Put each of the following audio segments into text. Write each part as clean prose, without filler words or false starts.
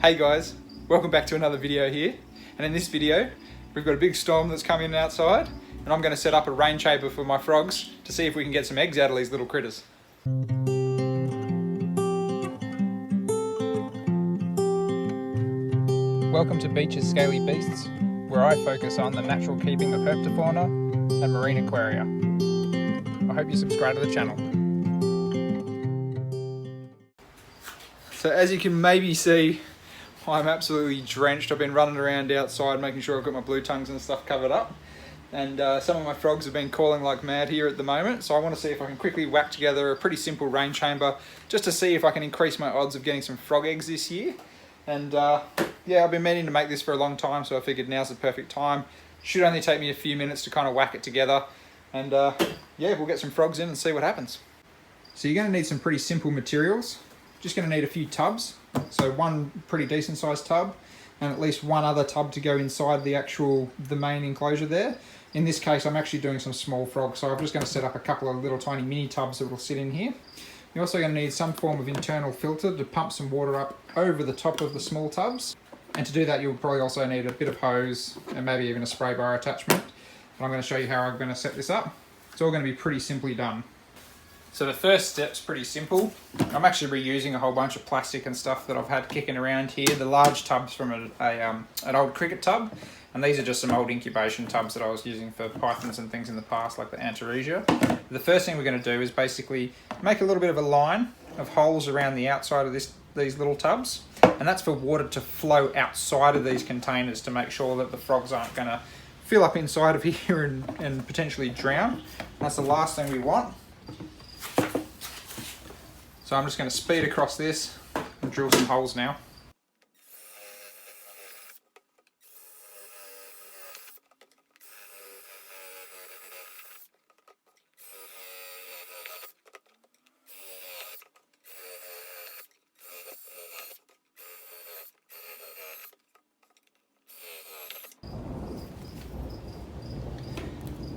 Hey guys, welcome back to another video here. And in this video, we've got a big storm that's coming in outside, and I'm going to set up a rain chamber for my frogs to see if we can get some eggs out of these little critters. Welcome to Beach's Scaly Beasts, where I focus on the natural keeping of herpetofauna and marine aquaria. I hope you subscribe to the channel. So as you can maybe see, I'm absolutely drenched. I've been running around outside making sure I've got my blue tongues and stuff covered up. And some of my frogs have been calling like mad here at the moment. So I want to see if I can quickly whack together a pretty simple rain chamber just to see if I can increase my odds of getting some frog eggs this year. And yeah, I've been meaning to make this for a long time, so I figured now's the perfect time. Should only take me a few minutes to kind of whack it together. And yeah, we'll get some frogs in and see what happens. So you're going to need some pretty simple materials. Just going to need a few tubs. So one pretty decent sized tub and at least one other tub to go inside the main enclosure there. In this case, I'm actually doing some small frogs, so I'm just going to set up a couple of little tiny mini tubs that will sit in here. You're also going to need some form of internal filter to pump some water up over the top of the small tubs. And to do that, you'll probably also need a bit of hose and maybe even a spray bar attachment. And I'm going to show you how I'm going to set this up. It's all going to be pretty simply done. So the first step's pretty simple. I'm actually reusing a whole bunch of plastic and stuff that I've had kicking around here. The large tub's from an old cricket tub, and these are just some old incubation tubs that I was using for pythons and things in the past, like the Antaresia. The first thing we're going to do is basically make a little bit of a line of holes around the outside of these little tubs, and that's for water to flow outside of these containers to make sure that the frogs aren't going to fill up inside of here and potentially drown. That's the last thing we want. So I'm just going to speed across this and drill some holes now.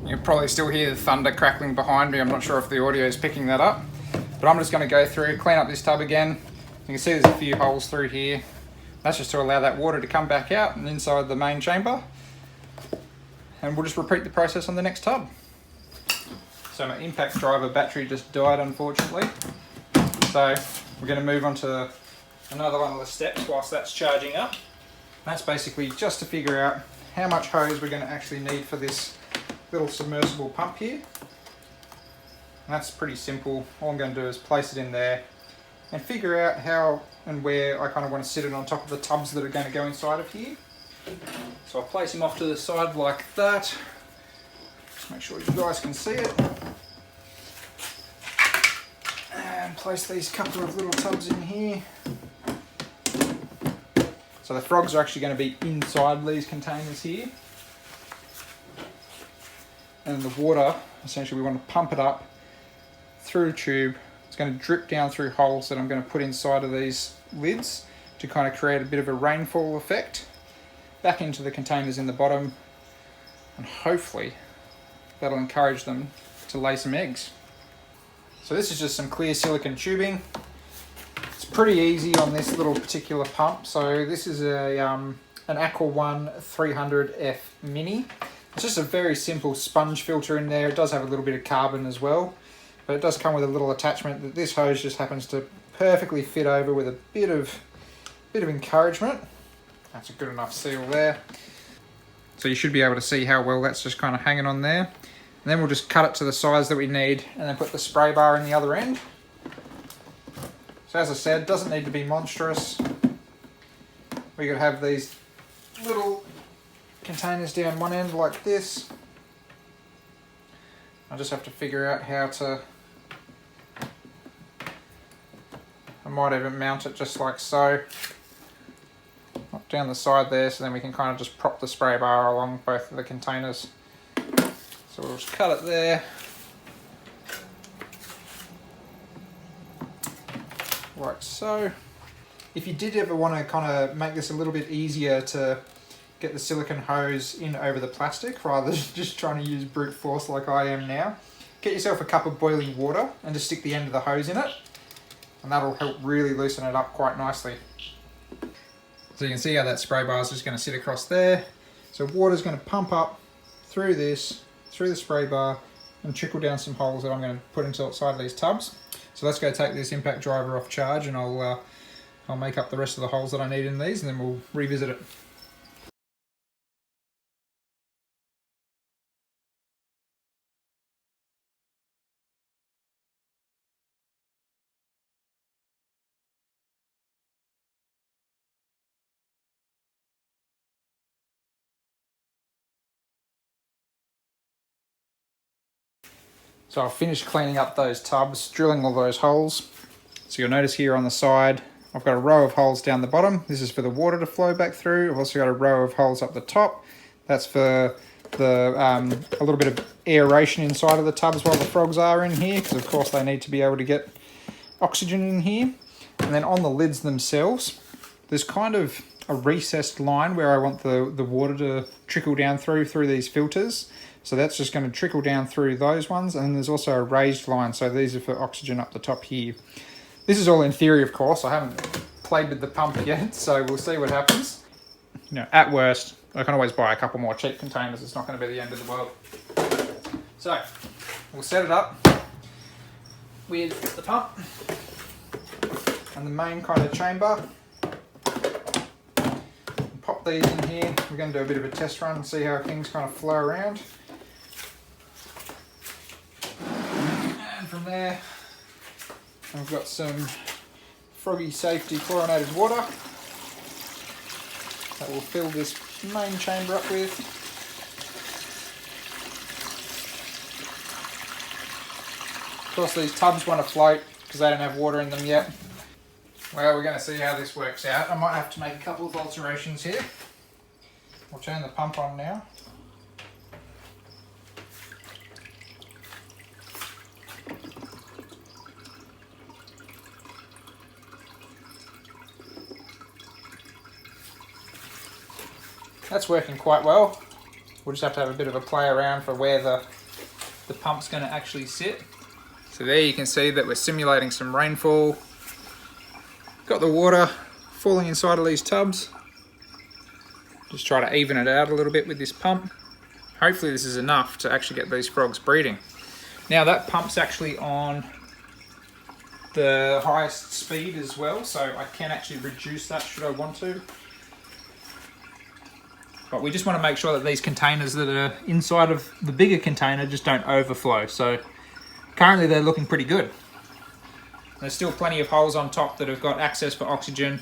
You can probably still hear the thunder crackling behind me. I'm not sure if the audio is picking that up. But I'm just going to go through, clean up this tub again. You can see there's a few holes through here. That's just to allow that water to come back out and inside the main chamber. And we'll just repeat the process on the next tub. So my impact driver battery just died, unfortunately. So we're going to move on to another one of the steps whilst that's charging up. That's basically just to figure out how much hose we're going to actually need for this little submersible pump here. And that's pretty simple. All I'm going to do is place it in there and figure out how and where I kind of want to sit it on top of the tubs that are going to go inside of here. So I'll place them off to the side like that. Just make sure you guys can see it. And place these couple of little tubs in here. So the frogs are actually going to be inside these containers here. And the water, essentially we want to pump it up through a tube. It's going to drip down through holes that I'm going to put inside of these lids to kind of create a bit of a rainfall effect back into the containers in the bottom, and hopefully that'll encourage them to lay some eggs. So this is just some clear silicone tubing. It's pretty easy on this little particular pump. So this is an Aqua One 300F Mini. It's just a very simple sponge filter in there. It does have a little bit of carbon as well, but it does come with a little attachment that this hose just happens to perfectly fit over with a bit of encouragement. That's a good enough seal there. So you should be able to see how well that's just kind of hanging on there. And then we'll just cut it to the size that we need and then put the spray bar in the other end. So as I said, it doesn't need to be monstrous. We could have these little containers down one end like this. I just have to figure out how to, I might even mount it just like so, up down the side there, so then we can kind of just prop the spray bar along both of the containers. So we'll just cut it there, like so. If you did ever want to kind of make this a little bit easier to get the silicone hose in over the plastic rather than just trying to use brute force like I am now, get yourself a cup of boiling water and just stick the end of the hose in it, and that'll help really loosen it up quite nicely. So you can see how that spray bar is just going to sit across there. So water's going to pump up through this, through the spray bar, and trickle down some holes that I'm going to put inside these tubs. So let's go take this impact driver off charge, and I'll make up the rest of the holes that I need in these, and then we'll revisit it. So I've finished cleaning up those tubs, drilling all those holes. So you'll notice here on the side, I've got a row of holes down the bottom. This is for the water to flow back through. I've also got a row of holes up the top. That's for the a little bit of aeration inside of the tubs while the frogs are in here, because of course they need to be able to get oxygen in here. And then on the lids themselves, there's kind of a recessed line where I want the water to trickle down through these filters. So that's just going to trickle down through those ones, and there's also a raised line, so these are for oxygen up the top here. This is all in theory, of course. I haven't played with the pump yet, so we'll see what happens. You know, at worst, I can always buy a couple more cheap containers. It's not going to be the end of the world. So we'll set it up with the pump and the main kind of chamber. Pop these in here. We're going to do a bit of a test run and see how things kind of flow around. And from there, I've got some Froggy Safety chlorinated water that will fill this main chamber up with. Of course, these tubs want to float because they don't have water in them yet. Well, we're going to see how this works out. I might have to make a couple of alterations here. We'll turn the pump on now. That's working quite well. We'll just have to have a bit of a play around for where the pump's going to actually sit. So there you can see that we're simulating some rainfall. Got the water falling inside of these tubs. Just try to even it out a little bit with this pump. Hopefully this is enough to actually get these frogs breeding. Now that pump's actually on the highest speed as well, so I can actually reduce that should I want to. But we just want to make sure that these containers that are inside of the bigger container just don't overflow. So currently they're looking pretty good. There's still plenty of holes on top that have got access for oxygen.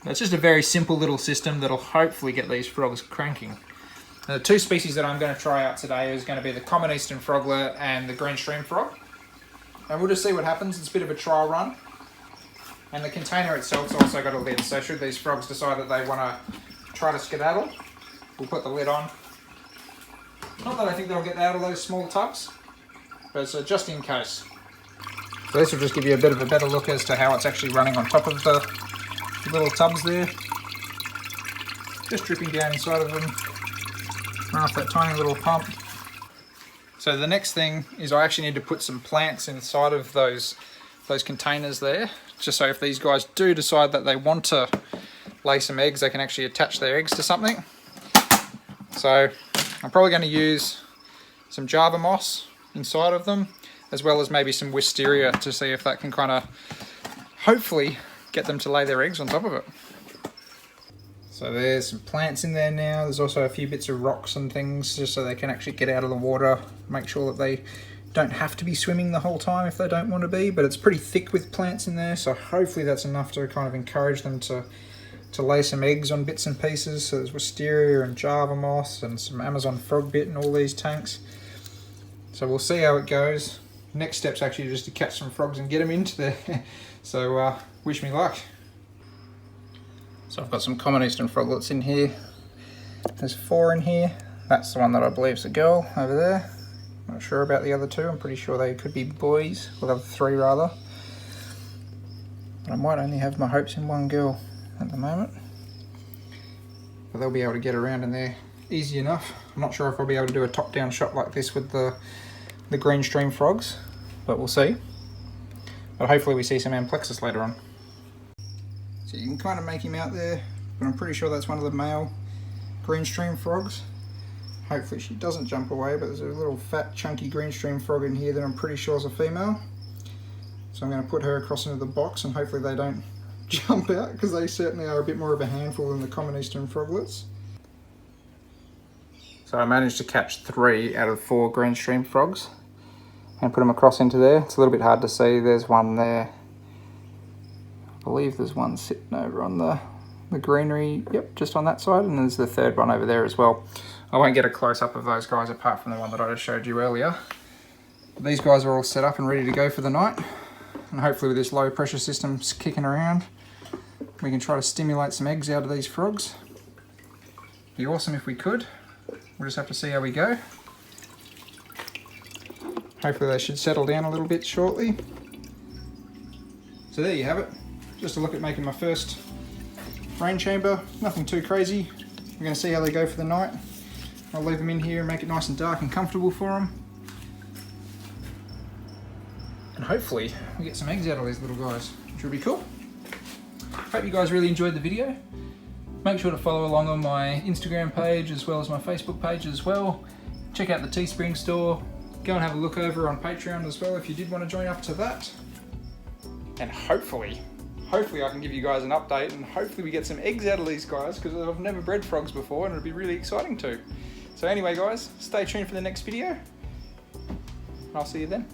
It's just a very simple little system that'll hopefully get these frogs cranking. Now, the two species that I'm going to try out today is going to be the common eastern froglet and the green stream frog. And we'll just see what happens. It's a bit of a trial run. And the container itself's also got a lid, so should these frogs decide that they want to try to skedaddle, we'll put the lid on. Not that I think they'll get out of those small tubs, but it's just in case. So this will just give you a bit of a better look as to how it's actually running on top of the little tubs there. Just dripping down inside of them, run off that tiny little pump. So the next thing is I actually need to put some plants inside of those containers there, just so if these guys do decide that they want to lay some eggs, they can actually attach their eggs to something. So I'm probably going to use some Java moss inside of them, as well as maybe some wisteria to see if that can kind of hopefully get them to lay their eggs on top of it. So there's some plants in there now. There's also a few bits of rocks and things just so they can actually get out of the water, make sure that they don't have to be swimming the whole time if they don't want to be, but it's pretty thick with plants in there, so hopefully that's enough to kind of encourage them to lay some eggs on bits and pieces. So there's wisteria and Java moss and some Amazon frog bit in all these tanks. So we'll see how it goes. Next step's actually just to catch some frogs and get them into there. So wish me luck. So I've got some common eastern froglets in here. There's 4 in here. That's the one that I believe is a girl over there. Not sure about the other 2. I'm pretty sure they could be boys. Well, the other 3 rather. But I might only have my hopes in one girl at the moment. But they'll be able to get around in there easy enough. I'm not sure if I'll be able to do a top-down shot like this with the green stream frogs, but we'll see. But hopefully we see some amplexus later on. So you can kind of make him out there but I'm pretty sure that's one of the male greenstream frogs. Hopefully she doesn't jump away, but there's a little fat chunky greenstream frog in here that I'm pretty sure is a female. So I'm going to put her across into the box and hopefully they don't jump out, because they certainly are a bit more of a handful than the common eastern froglets. So I managed to catch 3 out of 4 greenstream frogs and put them across into there. It's a little bit hard to see. There's one there. I believe there's one sitting over on the greenery, yep, just on that side, and there's the third one over there as well. I won't get a close-up of those guys apart from the one that I just showed you earlier. But these guys are all set up and ready to go for the night, and hopefully with this low pressure system kicking around, we can try to stimulate some eggs out of these frogs. Be awesome if we could. We'll just have to see how we go. Hopefully they should settle down a little bit shortly. So there you have it. Just a look at making my first rain chamber. Nothing too crazy. We're going to see how they go for the night. I'll leave them in here and make it nice and dark and comfortable for them. And hopefully we get some eggs out of these little guys, which will be cool. Hope you guys really enjoyed the video. Make sure to follow along on my Instagram page as well as my Facebook page as well. Check out the Teespring store. Go and have a look over on Patreon as well if you did want to join up to that. And hopefully I can give you guys an update, and hopefully we get some eggs out of these guys, because I've never bred frogs before and it'd be really exciting too. So anyway guys, stay tuned for the next video. I'll see you then.